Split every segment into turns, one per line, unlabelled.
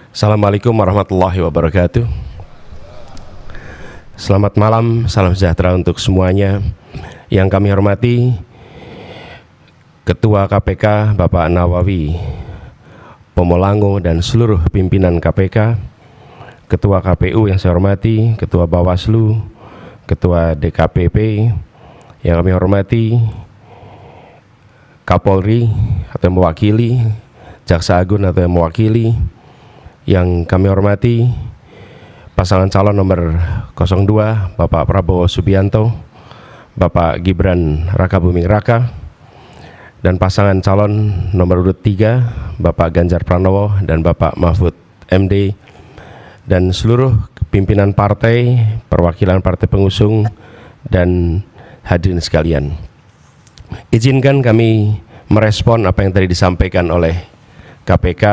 Assalamualaikum warahmatullahi wabarakatuh. Selamat malam, salam sejahtera untuk semuanya. Yang kami hormati Ketua KPK Bapak Nawawi Pomolango dan seluruh pimpinan KPK, Ketua KPU yang saya hormati, Ketua Bawaslu, Ketua DKPP, yang kami hormati Kapolri atau yang mewakili, Jaksa Agung atau yang mewakili, yang kami hormati pasangan calon nomor 02 Bapak Prabowo Subianto, Bapak Gibran Rakabuming Raka, dan pasangan calon nomor urut 3 Bapak Ganjar Pranowo dan Bapak Mahfud MD, dan seluruh pimpinan partai, perwakilan partai pengusung, dan hadirin sekalian. Izinkan kami merespon apa yang tadi disampaikan oleh KPK.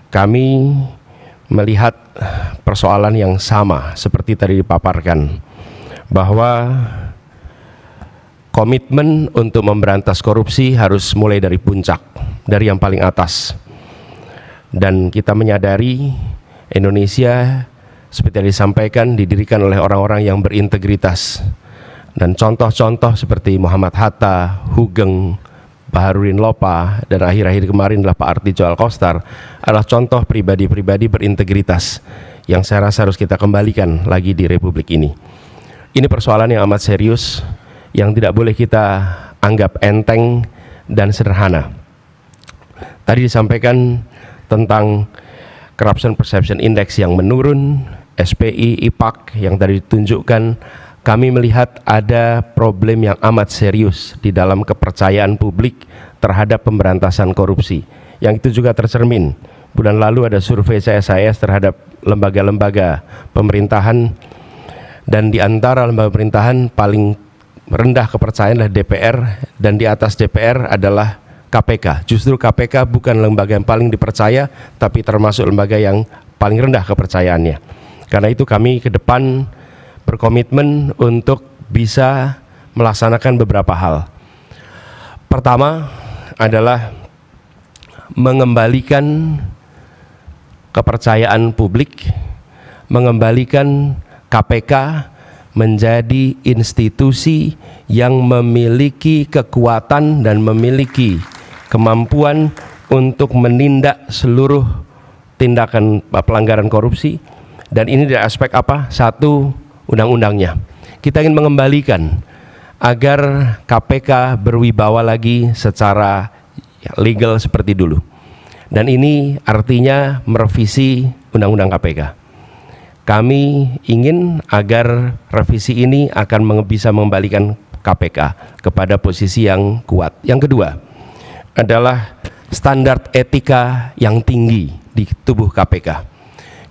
Kami melihat persoalan yang sama seperti tadi dipaparkan, bahwa komitmen untuk memberantas korupsi harus mulai dari puncak, dari yang paling atas. Dan kita menyadari Indonesia seperti yang disampaikan didirikan oleh orang-orang yang berintegritas. Dan contoh-contoh seperti Muhammad Hatta, Hugeng, Baharudin Lopa, dan akhir-akhir kemarin adalah Pak Artijo Alkostar adalah contoh pribadi-pribadi berintegritas yang saya rasa harus kita kembalikan lagi di Republik ini. Ini persoalan yang amat serius, yang tidak boleh kita anggap enteng dan sederhana. Tadi disampaikan tentang Corruption Perception Index yang menurun, SPI, IPAK yang tadi ditunjukkan. Kami melihat ada problem yang amat serius di dalam kepercayaan publik terhadap pemberantasan korupsi. Yang itu juga tercermin. Bulan lalu ada survei CSIS terhadap lembaga-lembaga pemerintahan, dan di antara lembaga pemerintahan paling rendah kepercayaan adalah DPR, dan di atas DPR adalah KPK. Justru KPK bukan lembaga yang paling dipercaya, tapi termasuk lembaga yang paling rendah kepercayaannya. Karena itu kami ke depan berkomitmen untuk bisa melaksanakan beberapa hal. Pertama adalah mengembalikan kepercayaan publik, mengembalikan KPK menjadi institusi yang memiliki kekuatan dan memiliki kemampuan untuk menindak seluruh tindakan pelanggaran korupsi. Dan ini dari aspek apa? Satu, undang-undangnya. Kita ingin mengembalikan agar KPK berwibawa lagi secara legal seperti dulu. Dan ini artinya merevisi undang-undang KPK. Kami ingin agar revisi ini akan bisa mengembalikan KPK kepada posisi yang kuat. Yang kedua adalah standar etika yang tinggi di tubuh KPK.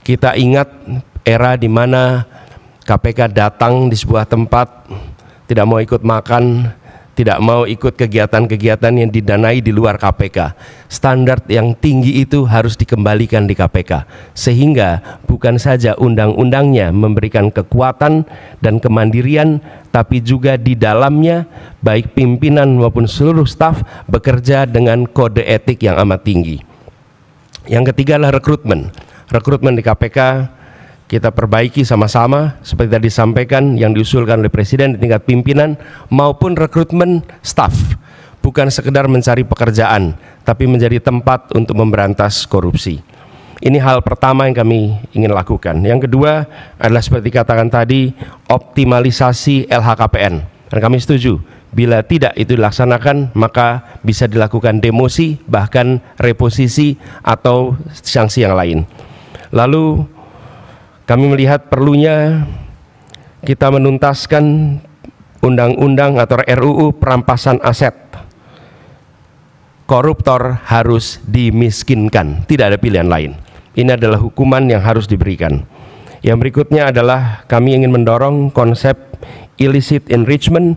Kita ingat era di mana KPK datang di sebuah tempat, tidak mau ikut makan, tidak mau ikut kegiatan-kegiatan yang didanai di luar KPK. Standar yang tinggi itu harus dikembalikan di KPK, sehingga bukan saja undang-undangnya memberikan kekuatan dan kemandirian, tapi juga di dalamnya baik pimpinan maupun seluruh staf bekerja dengan kode etik yang amat tinggi. Yang ketiga adalah rekrutmen. Rekrutmen di KPK kita perbaiki sama-sama seperti tadi disampaikan yang diusulkan oleh Presiden di tingkat pimpinan maupun rekrutmen staf. Bukan sekedar mencari pekerjaan, tapi menjadi tempat untuk memberantas korupsi. Ini hal pertama yang kami ingin lakukan. Yang kedua adalah seperti katakan tadi, optimalisasi LHKPN. Dan kami setuju, bila tidak itu dilaksanakan maka bisa dilakukan demosi, bahkan reposisi atau sanksi yang lain. Lalu kami melihat perlunya kita menuntaskan undang-undang atau RUU perampasan aset. Koruptor harus dimiskinkan, tidak ada pilihan lain. Ini adalah hukuman yang harus diberikan. Yang berikutnya adalah kami ingin mendorong konsep illicit enrichment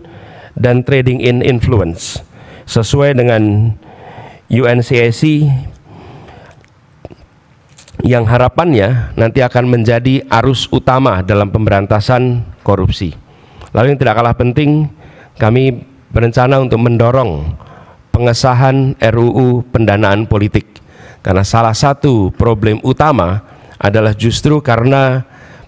dan trading in influence. Sesuai dengan UNCAC yang harapannya nanti akan menjadi arus utama dalam pemberantasan korupsi. Lalu yang tidak kalah penting, kami berencana untuk mendorong pengesahan RUU pendanaan politik. Karena salah satu problem utama adalah justru karena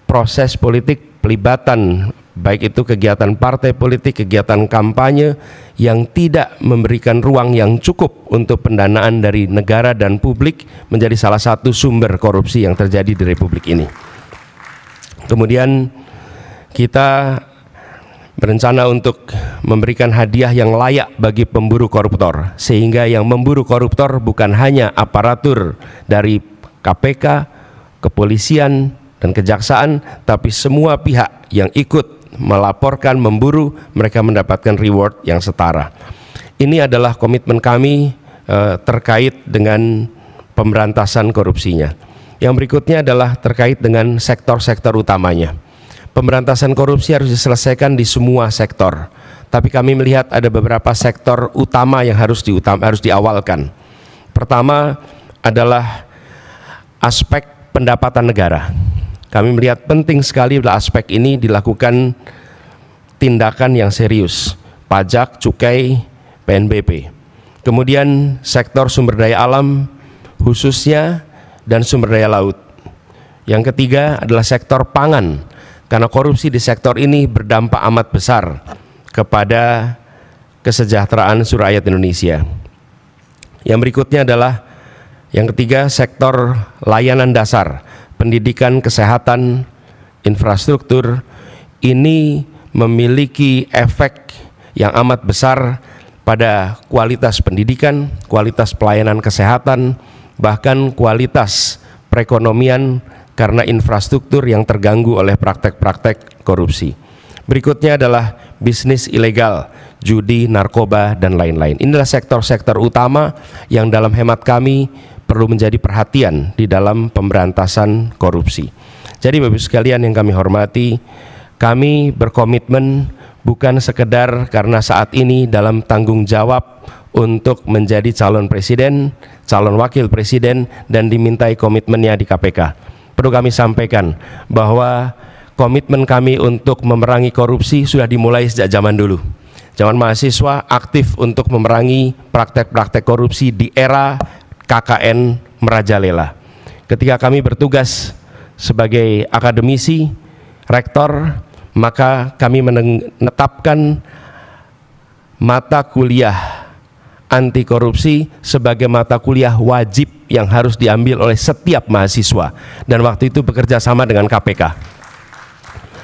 proses politik pelibatan, baik itu kegiatan partai politik, kegiatan kampanye yang tidak memberikan ruang yang cukup untuk pendanaan dari negara dan publik, menjadi salah satu sumber korupsi yang terjadi di Republik ini. Kemudian kita berencana untuk memberikan hadiah yang layak bagi pemburu koruptor, sehingga yang memburu koruptor bukan hanya aparatur dari KPK, kepolisian, dan kejaksaan, tapi semua pihak yang ikut melaporkan, memburu, mereka mendapatkan reward yang setara. Ini adalah komitmen kami terkait dengan pemberantasan korupsinya. Yang berikutnya adalah terkait dengan sektor-sektor utamanya. Pemberantasan korupsi harus diselesaikan di semua sektor, tapi kami melihat ada beberapa sektor utama yang harus diawalkan. Pertama adalah aspek pendapatan negara. Kami melihat penting sekali adalah aspek ini dilakukan tindakan yang serius, pajak, cukai, PNBP. Kemudian sektor sumber daya alam khususnya dan sumber daya laut. Yang ketiga adalah sektor pangan. Karena korupsi di sektor ini berdampak amat besar kepada kesejahteraan seluruh rakyat Indonesia. Yang berikutnya adalah yang ketiga, sektor layanan dasar, pendidikan, kesehatan, infrastruktur. Ini memiliki efek yang amat besar pada kualitas pendidikan, kualitas pelayanan kesehatan, bahkan kualitas perekonomian, karena infrastruktur yang terganggu oleh praktek-praktek korupsi. Berikutnya adalah bisnis ilegal, judi, narkoba, dan lain-lain. Inilah sektor-sektor utama yang dalam hemat kami perlu menjadi perhatian di dalam pemberantasan korupsi. Jadi Bapak Ibu sekalian yang kami hormati, kami berkomitmen bukan sekedar karena saat ini dalam tanggung jawab untuk menjadi calon presiden, calon wakil presiden, dan dimintai komitmennya di KPK. Perlu kami sampaikan bahwa komitmen kami untuk memerangi korupsi sudah dimulai sejak zaman dulu. Zaman mahasiswa aktif untuk memerangi praktek-praktek korupsi di era KKN merajalela. Ketika kami bertugas sebagai akademisi, rektor, maka kami menetapkan mata kuliah anti korupsi sebagai mata kuliah wajib yang harus diambil oleh setiap mahasiswa, dan waktu itu bekerja sama dengan KPK.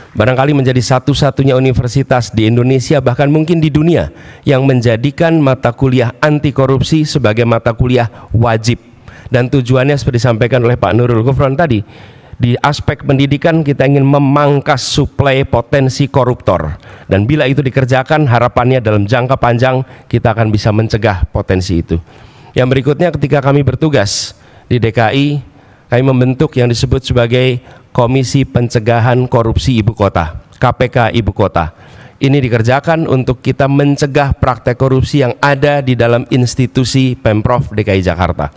Barangkali menjadi satu-satunya universitas di Indonesia, bahkan mungkin di dunia, yang menjadikan mata kuliah anti korupsi sebagai mata kuliah wajib. Dan tujuannya seperti disampaikan oleh Pak Nurul Gufron tadi, di aspek pendidikan kita ingin memangkas suplai potensi koruptor, dan bila itu dikerjakan, harapannya dalam jangka panjang kita akan bisa mencegah potensi itu. Yang berikutnya, ketika kami bertugas di DKI, kami membentuk yang disebut sebagai Komisi Pencegahan Korupsi Ibu Kota, KPK Ibu Kota. Ini dikerjakan untuk kita mencegah praktek korupsi yang ada di dalam institusi Pemprov DKI Jakarta.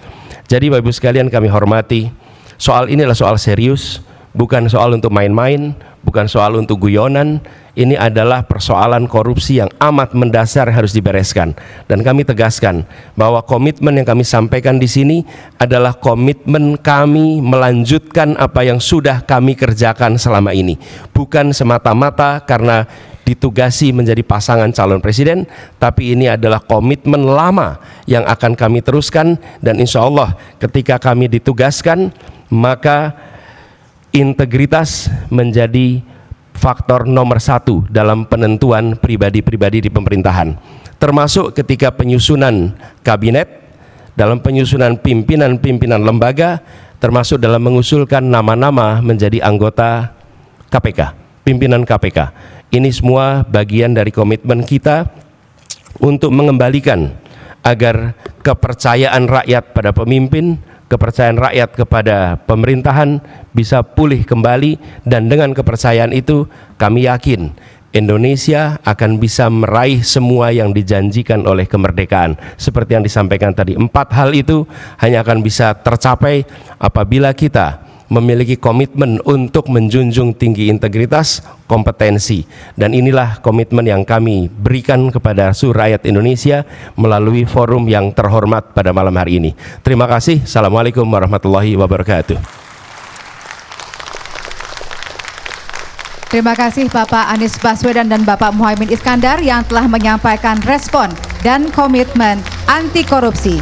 Jadi Bapak Ibu sekalian kami hormati, soal ini adalah soal serius, bukan soal untuk main-main, bukan soal untuk guyonan. Ini adalah persoalan korupsi yang amat mendasar harus dibereskan. Dan kami tegaskan bahwa komitmen yang kami sampaikan di sini adalah komitmen kami melanjutkan apa yang sudah kami kerjakan selama ini. Bukan semata-mata karena ditugasi menjadi pasangan calon presiden, tapi ini adalah komitmen lama yang akan kami teruskan. Dan insya Allah ketika kami ditugaskan, maka integritas menjadi faktor nomor satu dalam penentuan pribadi-pribadi di pemerintahan, termasuk ketika penyusunan kabinet, dalam penyusunan pimpinan-pimpinan lembaga, termasuk dalam mengusulkan nama-nama menjadi anggota KPK, pimpinan KPK. Ini semua bagian dari komitmen kita untuk mengembalikan agar kepercayaan rakyat pada pemimpin, kepercayaan rakyat kepada pemerintahan bisa pulih kembali, dan dengan kepercayaan itu kami yakin Indonesia akan bisa meraih semua yang dijanjikan oleh kemerdekaan. Seperti yang disampaikan tadi, 4 hal itu hanya akan bisa tercapai apabila kita memiliki komitmen untuk menjunjung tinggi integritas, kompetensi. Dan inilah komitmen yang kami berikan kepada seluruh rakyat Indonesia melalui forum yang terhormat pada malam hari ini. Terima kasih. Assalamualaikum warahmatullahi wabarakatuh.
Terima kasih Bapak Anies Baswedan dan Bapak Muhaimin Iskandar yang telah menyampaikan respon dan komitmen anti korupsi.